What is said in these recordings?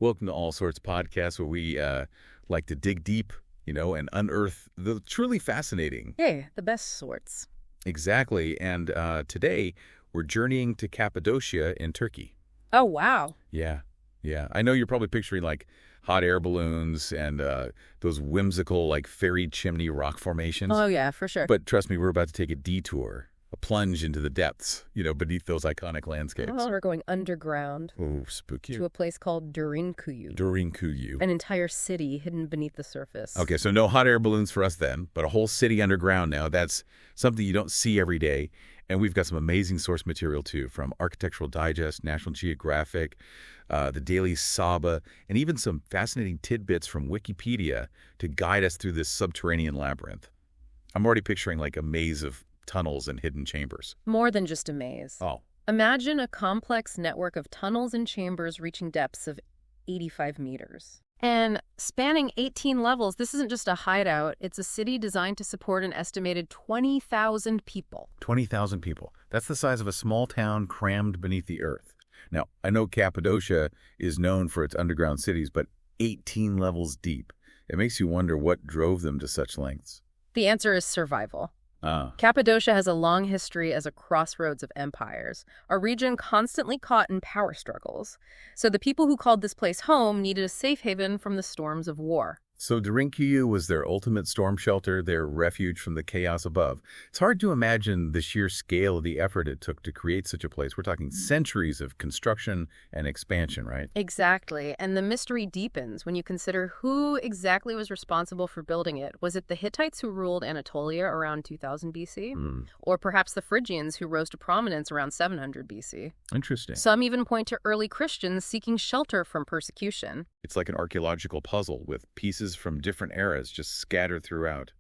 Welcome to All Sorts Podcast, where we like to dig deep, and unearth the truly fascinating. Hey, the best sorts. Exactly. And today, we're journeying to Cappadocia in Turkey. Oh, wow. Yeah, yeah. I know you're probably picturing like hot air balloons and those whimsical like fairy chimney rock formations. Oh, yeah, for sure. But trust me, we're about to take a detour, a plunge into the depths, beneath those iconic landscapes. Oh, we're going underground Oh, spooky. to a place called Derinkuyu, Derinkuyu. an entire city hidden beneath the surface. Okay, so no hot air balloons for us then, but a whole city underground now. That's something you don't see every day. And we've got some amazing source material, too, from Architectural Digest, National Geographic, the Daily Saba, and even some fascinating tidbits from Wikipedia to guide us through this subterranean labyrinth. I'm already picturing like a maze of tunnels and hidden chambers. More than just a maze. Oh, Imagine a complex network of tunnels and chambers reaching depths of 85 meters. And spanning 18 levels, this isn't just a hideout. It's a city designed to support an estimated 20,000 people. 20,000 people. That's the size of a small town crammed beneath the earth. Now, I know Cappadocia is known for its underground cities, but 18 levels deep. It makes you wonder what drove them to such lengths. The answer is survival. Ah, Cappadocia has a long history as a crossroads of empires, a region constantly caught in power struggles. So the people who called this place home needed a safe haven from the storms of war. so Derinkuyu was their ultimate storm shelter, their refuge from the chaos above. It's hard to imagine the sheer scale of the effort it took to create such a place. We're talking centuries of construction and expansion, right? Exactly, and the mystery deepens when you consider who exactly was responsible for building it. Was it the Hittites who ruled Anatolia around 2000 BC? Hmm. Or perhaps the Phrygians who rose to prominence around 700 BC? Interesting. Some even point to early Christians seeking shelter from persecution. It's like an archaeological puzzle with pieces from different eras just scattered throughout.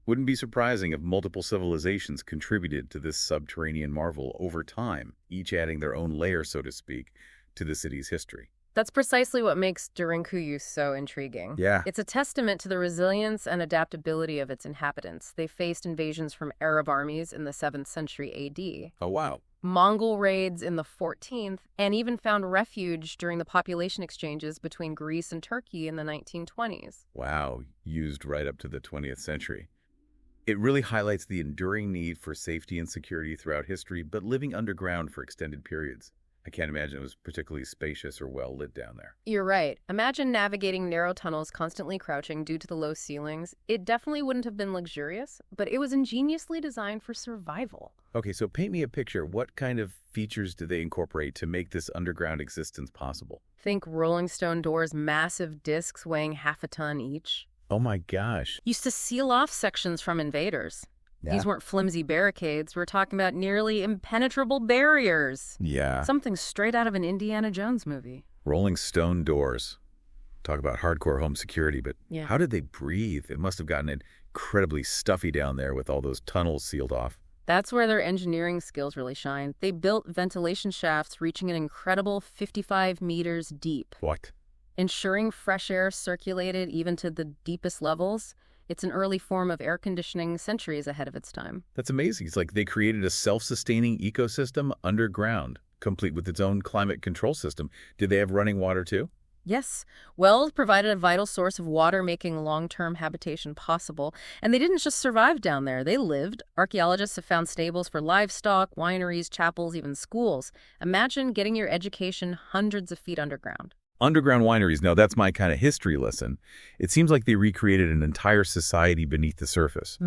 Wouldn't be surprising if multiple civilizations contributed to this subterranean marvel over time, each adding their own layer, so to speak, to the city's history. That's precisely what makes Derinkuyu so intriguing. Yeah. It's a testament to the resilience and adaptability of its inhabitants. They faced invasions from Arab armies in the 7th century AD, Oh, wow. Mongol raids in the 14th, and even found refuge during the population exchanges between Greece and Turkey in the 1920s. Wow. Used right up to the 20th century. It really highlights the enduring need for safety and security throughout history, but living underground for extended periods. I can't imagine it was particularly spacious or well lit down there. You're right. Imagine navigating narrow tunnels constantly crouching due to the low ceilings. It definitely wouldn't have been luxurious, but it was ingeniously designed for survival. Okay, so paint me a picture. What kind of features do they incorporate to make this underground existence possible? Think Rolling Stone doors, massive discs weighing half a ton each. Oh my gosh. Used to seal off sections from invaders. These weren't flimsy barricades. We're talking about nearly impenetrable barriers. Yeah. Something straight out of an Indiana Jones movie. Rolling Stone doors. Talk about hardcore home security, but Yeah. how did they breathe? It must have gotten incredibly stuffy down there with all those tunnels sealed off. That's where their engineering skills really shine. They built ventilation shafts reaching an incredible 55 meters deep, What? ensuring fresh air circulated even to the deepest levels. It's an early form of air conditioning centuries ahead of its time. That's amazing. It's like they created a self-sustaining ecosystem underground, complete with its own climate control system. Did they have running water too? Yes, wells provided a vital source of water, making long-term habitation possible. And they didn't just survive down there, they lived. Archaeologists have found stables for livestock, wineries, chapels, even schools. Imagine getting your education hundreds of feet underground. Underground wineries. Now, that's my kind of history lesson. It seems like they recreated an entire society beneath the surface.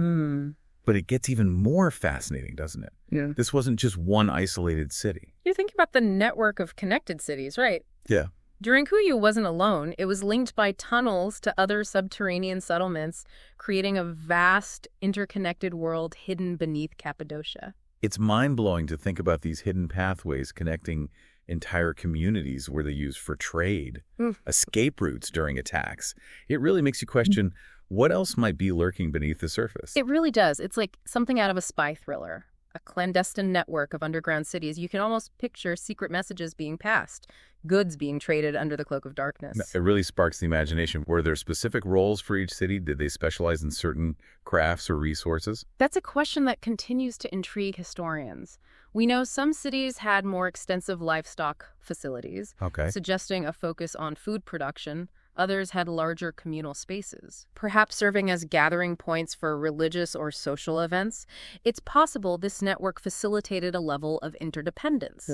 But it gets even more fascinating, doesn't it? Yeah. This wasn't just one isolated city. You're thinking about the network of connected cities, right? Yeah. Derinkuyu wasn't alone. It was linked by tunnels to other subterranean settlements, creating a vast, interconnected world hidden beneath Cappadocia. It's mind-blowing to think about these hidden pathways connecting entire communities where they used for trade, escape routes during attacks. It really makes you question what else might be lurking beneath the surface. It really does. It's like something out of a spy thriller. a clandestine network of underground cities. You can almost picture secret messages being passed, goods being traded under the cloak of darkness. It really sparks the imagination. Were there specific roles for each city? Did they specialize in certain crafts or resources? That's a question that continues to intrigue historians. We know some cities had more extensive livestock facilities, Okay. suggesting a focus on food production. Others had larger communal spaces, perhaps serving as gathering points for religious or social events. It's possible this network facilitated a level of interdependence,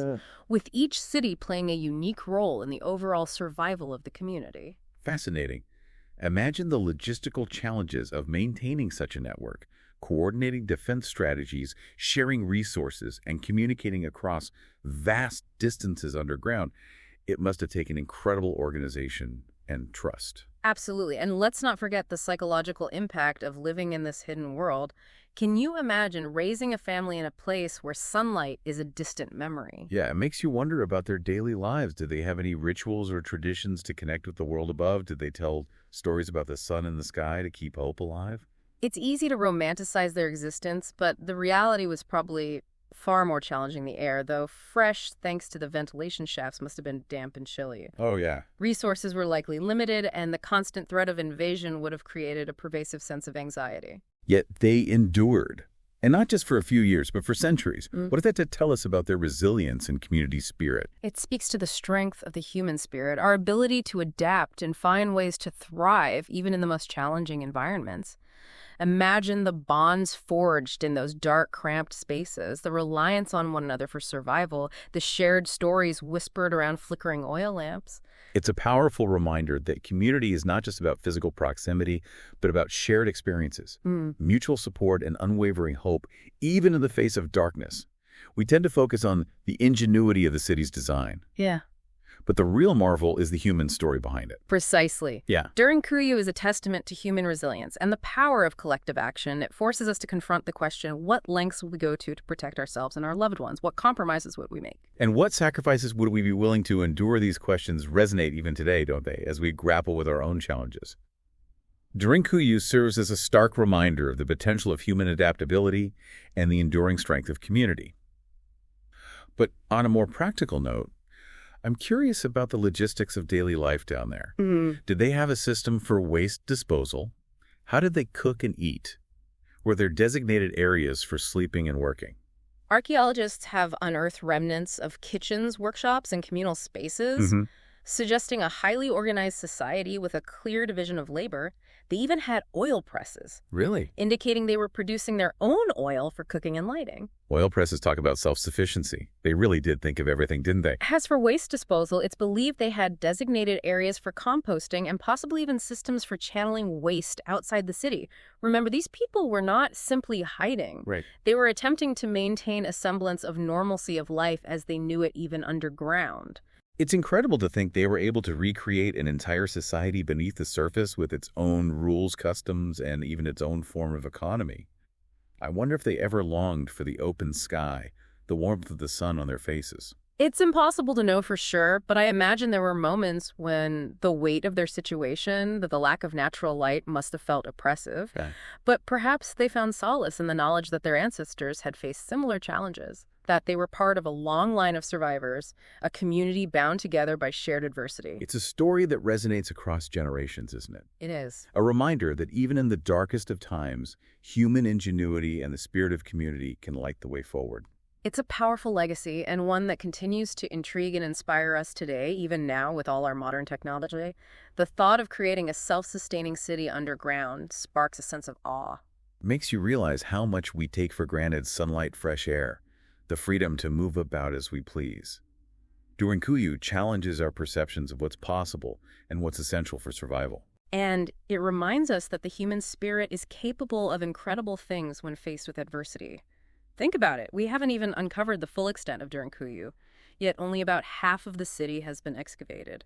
with each city playing a unique role in the overall survival of the community. Fascinating. Imagine the logistical challenges of maintaining such a network, coordinating defense strategies, sharing resources, and communicating across vast distances underground. It must have taken incredible organization and trust. Absolutely. And let's not forget the psychological impact of living in this hidden world. Can you imagine raising a family in a place where sunlight is a distant memory? Yeah, it makes you wonder about their daily lives. Did they have any rituals or traditions to connect with the world above? Did they tell stories about the sun in the sky to keep hope alive? It's easy to romanticize their existence, but the reality was probably far more challenging. The air, though fresh thanks to the ventilation shafts, must have been damp and chilly. Oh, yeah. Resources were likely limited, and the constant threat of invasion would have created a pervasive sense of anxiety. Yet they endured. And not just for a few years, but for centuries. What does that to tell us about their resilience and community spirit? It speaks to the strength of the human spirit, our ability to adapt and find ways to thrive even in the most challenging environments. Imagine the bonds forged in those dark, cramped spaces, the reliance on one another for survival, the shared stories whispered around flickering oil lamps. It's a powerful reminder that community is not just about physical proximity, but about shared experiences, mutual support, and unwavering hope, even in the face of darkness. We tend to focus on the ingenuity of the city's design. Yeah. But the real marvel is the human story behind it. Precisely. Yeah. Derinkuyu is a testament to human resilience and the power of collective action. It forces us to confront the question, what lengths will we go to protect ourselves and our loved ones? What compromises would we make? And what sacrifices would we be willing to endure? These questions resonate even today, don't they, as we grapple with our own challenges. Derinkuyu serves as a stark reminder of the potential of human adaptability and the enduring strength of community. But on a more practical note, I'm curious about the logistics of daily life down there. Did they have a system for waste disposal? How did they cook and eat? Were there designated areas for sleeping and working? Archaeologists have unearthed remnants of kitchens, workshops, and communal spaces, suggesting a highly organized society with a clear division of labor. They even had oil presses, Really? indicating they were producing their own oil for cooking and lighting. Oil presses talk about self-sufficiency. They really did think of everything, didn't they? As for waste disposal, it's believed they had designated areas for composting and possibly even systems for channeling waste outside the city. Remember, these people were not simply hiding. Right. They were attempting to maintain a semblance of normalcy of life as they knew it even underground. It's incredible to think they were able to recreate an entire society beneath the surface with its own rules, customs, and even its own form of economy. I wonder if they ever longed for the open sky, the warmth of the sun on their faces. It's impossible to know for sure, but I imagine there were moments when the weight of their situation, the lack of natural light, must have felt oppressive. Okay. But perhaps they found solace in the knowledge that their ancestors had faced similar challenges, that they were part of a long line of survivors, a community bound together by shared adversity. It's a story that resonates across generations, isn't it? It is. A reminder that even in the darkest of times, human ingenuity and the spirit of community can light the way forward. It's a powerful legacy and one that continues to intrigue and inspire us today, even now with all our modern technology. The thought of creating a self-sustaining city underground sparks a sense of awe. It makes you realize how much we take for granted: sunlight, fresh air, the freedom to move about as we please. Derinkuyu challenges our perceptions of what's possible and what's essential for survival. And it reminds us that the human spirit is capable of incredible things when faced with adversity. Think about it. We haven't even uncovered the full extent of Derinkuyu, yet only about half of the city has been excavated.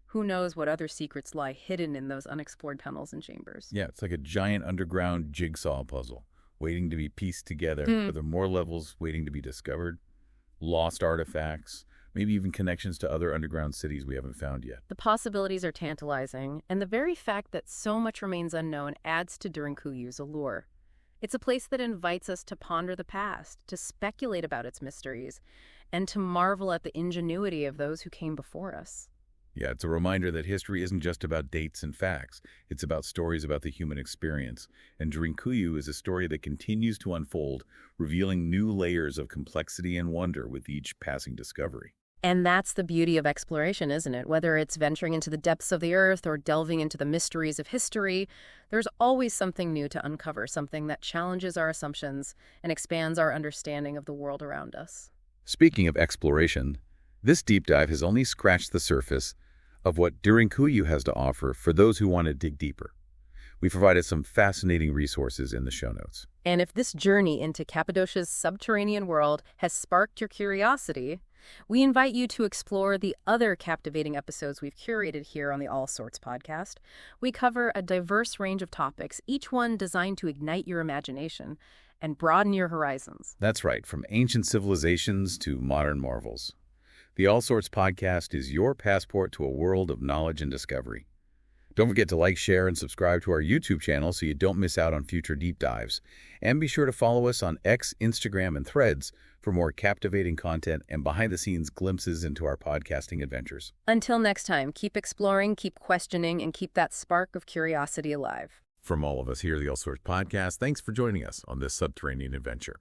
Who knows what other secrets lie hidden in those unexplored tunnels and chambers? Yeah, it's like a giant underground jigsaw puzzle waiting to be pieced together. Are there more levels waiting to be discovered? Lost artifacts, maybe even connections to other underground cities we haven't found yet. The possibilities are tantalizing, and the very fact that so much remains unknown adds to Derinkuyu's allure. It's a place that invites us to ponder the past, to speculate about its mysteries, and to marvel at the ingenuity of those who came before us. Yeah, it's a reminder that history isn't just about dates and facts. It's about stories about the human experience. And Derinkuyu is a story that continues to unfold, revealing new layers of complexity and wonder with each passing discovery. And that's the beauty of exploration, isn't it? Whether it's venturing into the depths of the earth or delving into the mysteries of history, there's always something new to uncover, something that challenges our assumptions and expands our understanding of the world around us. Speaking of exploration, this deep dive has only scratched the surface of what Derinkuyu has to offer for those who want to dig deeper. We provided some fascinating resources in the show notes. And if this journey into Cappadocia's subterranean world has sparked your curiosity, we invite you to explore the other captivating episodes we've curated here on the All Sorts podcast. We cover a diverse range of topics, each one designed to ignite your imagination and broaden your horizons. That's right, from ancient civilizations to modern marvels. The All Sorts podcast is your passport to a world of knowledge and discovery. Don't forget to like, share, and subscribe to our YouTube channel so you don't miss out on future deep dives. And be sure to follow us on X, Instagram, and Threads for more captivating content and behind-the-scenes glimpses into our podcasting adventures. Until next time, keep exploring, keep questioning, and keep that spark of curiosity alive. From all of us here at the All Sorts podcast, thanks for joining us on this subterranean adventure.